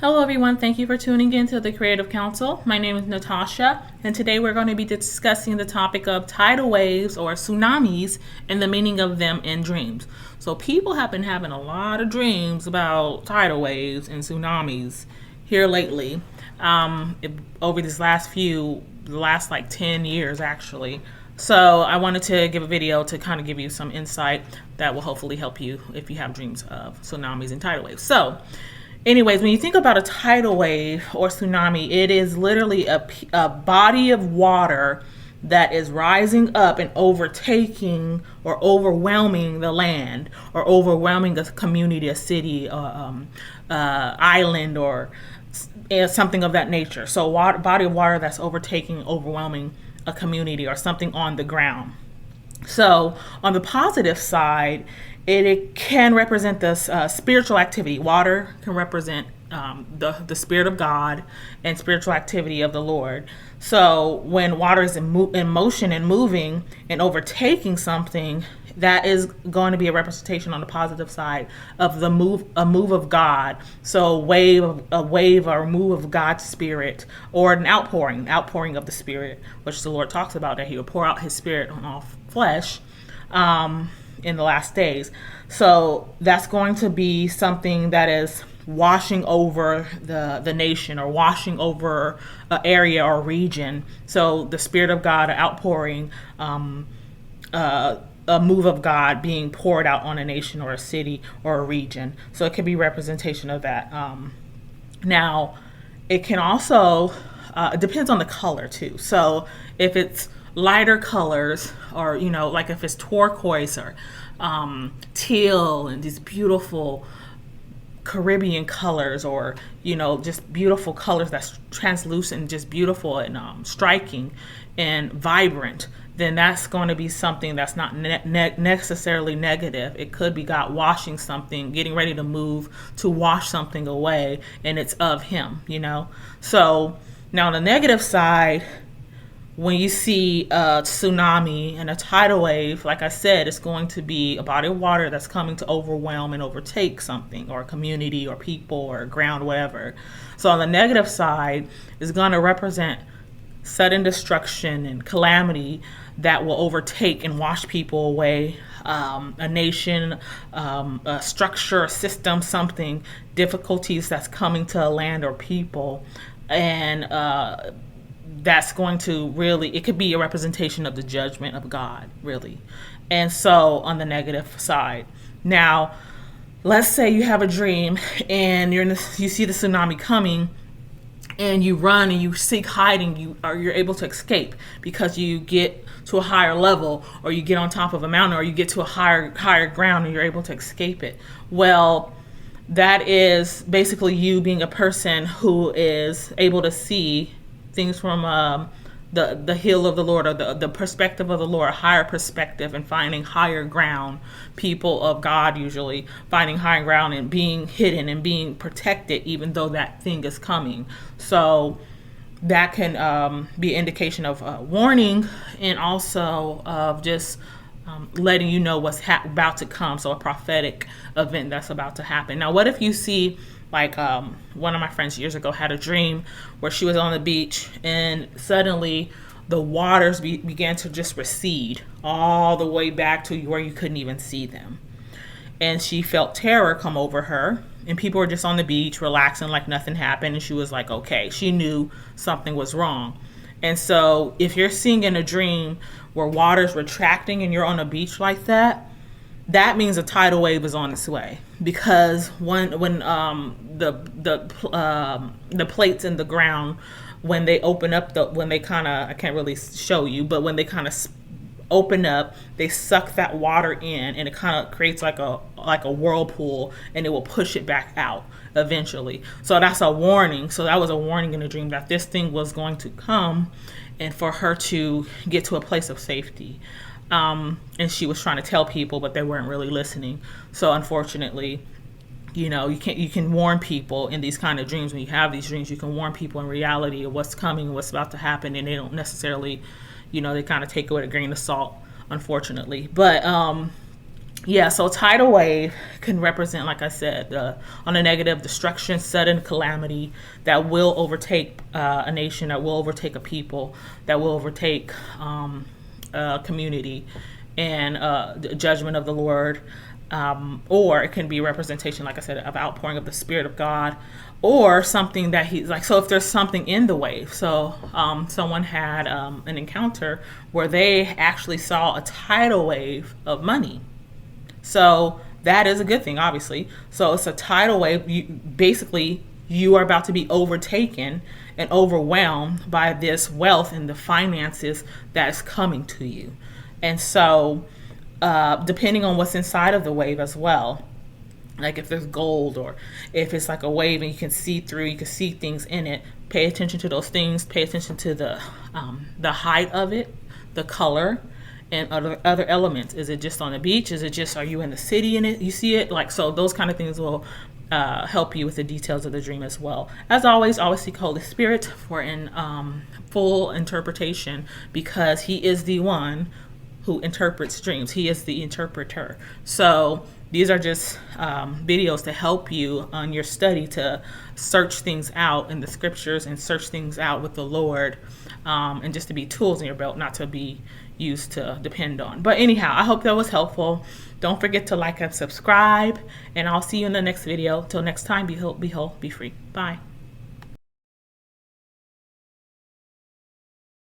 Hello everyone, thank you for tuning in to the Creative Council. My name is Natasha, and today we're going to be discussing the topic of tidal waves or tsunamis and the meaning of them in dreams. So people have been having a lot of dreams about tidal waves and tsunamis here lately, over these the last like 10 years actually. So I wanted to give a video to kind of give you some insight that will hopefully help you if you have dreams of tsunamis and tidal waves. So anyways, when you think about a tidal wave or tsunami, it is literally a body of water that is rising up and overtaking or overwhelming the land or overwhelming a community, a city, island, or something of that nature. So body of water that's overtaking, overwhelming a community or something on the ground. So on the positive side, it can represent this spiritual activity. Water can represent the Spirit of God and spiritual activity of the Lord. So when water is in motion and moving and overtaking something, that is going to be a representation on the positive side of a move of God. So a wave or a move of God's Spirit, or an outpouring of the Spirit, which the Lord talks about, that He will pour out His Spirit on all flesh in the last days. So that's going to be something that is washing over the nation or washing over an area or region. So the Spirit of God outpouring, a move of God being poured out on a nation or a city or a region. So it could be representation of that. Now, it can also, it depends on the color too. So if it's lighter colors, or like if it's turquoise or teal and these beautiful Caribbean colors, or just beautiful colors that's translucent and just beautiful and striking and vibrant, then that's going to be something that's not necessarily negative. It could be God washing something, getting ready to move to wash something away, and it's of Him. So now on the negative side, when you see a tsunami and a tidal wave, like I said, it's going to be a body of water that's coming to overwhelm and overtake something, or a community, or people, or ground, whatever. So on the negative side, is going to represent sudden destruction and calamity that will overtake and wash people away, a nation, a structure, a system, something, difficulties that's coming to a land or people. And that's going to really, it could be a representation of the judgment of God, really. And so on the negative side. Now, let's say you have a dream and you see the tsunami coming, and you run and you seek hiding, you're able to escape because you get to a higher level, or you get on top of a mountain, or you get to a higher ground, and you're able to escape it. Well, that is basically you being a person who is able to see things from the hill of the Lord, or the perspective of the Lord, a higher perspective, and finding higher ground. People of God usually finding higher ground and being hidden and being protected, even though that thing is coming. So that can be an indication of warning, and also of just letting you know what's about to come. So a prophetic event that's about to happen. Now, what if you see, like one of my friends years ago had a dream where she was on the beach, and suddenly the waters began to just recede all the way back to where you couldn't even see them. And she felt terror come over her, and people were just on the beach relaxing like nothing happened, and she was like, okay, she knew something was wrong. And so if you're seeing in a dream where water's retracting and you're on a beach like that, that means a tidal wave is on its way, because when the plates in the ground, when they open up, when they kind of, I can't really show you, but when they kind of open up, they suck that water in, and it kind of creates like a whirlpool, and it will push it back out eventually. So that's a warning. So that was a warning in the dream that this thing was going to come, and for her to get to a place of safety. And she was trying to tell people, but they weren't really listening. So unfortunately, you can warn people in these kind of dreams. When you have these dreams, you can warn people in reality of what's coming, what's about to happen, and they don't necessarily, they kind of take it with a grain of salt, unfortunately. But Yeah, so tidal wave can represent, like I said, on a negative, destruction, sudden calamity that will overtake a nation, that will overtake a people, that will overtake a community, and the judgment of the Lord. Or it can be representation, like I said, of outpouring of the Spirit of God, or something that he's like. So if there's something in the wave, so someone had an encounter where they actually saw a tidal wave of money. So that is a good thing, obviously. So it's a tidal wave. You are about to be overtaken and overwhelmed by this wealth and the finances that is coming to you. And so, depending on what's inside of the wave as well, like if there's gold or if it's like a wave and you can see through, you can see things in it. Pay attention to those things. Pay attention to the height of it, the color, and other elements. Is it just on the beach? Is it just, are you in the city in it? You see it? Like, so those kind of things will help you with the details of the dream as well. As always seek Holy Spirit for full interpretation, because he is the one who interprets dreams. He is the interpreter. So these are just videos to help you on your study to search things out in the scriptures and search things out with the Lord, and just to be tools in your belt, not to be used to depend on. But anyhow, I hope that was helpful. Don't forget to like and subscribe, and I'll see you in the next video. Till next time, be whole, be free. Bye.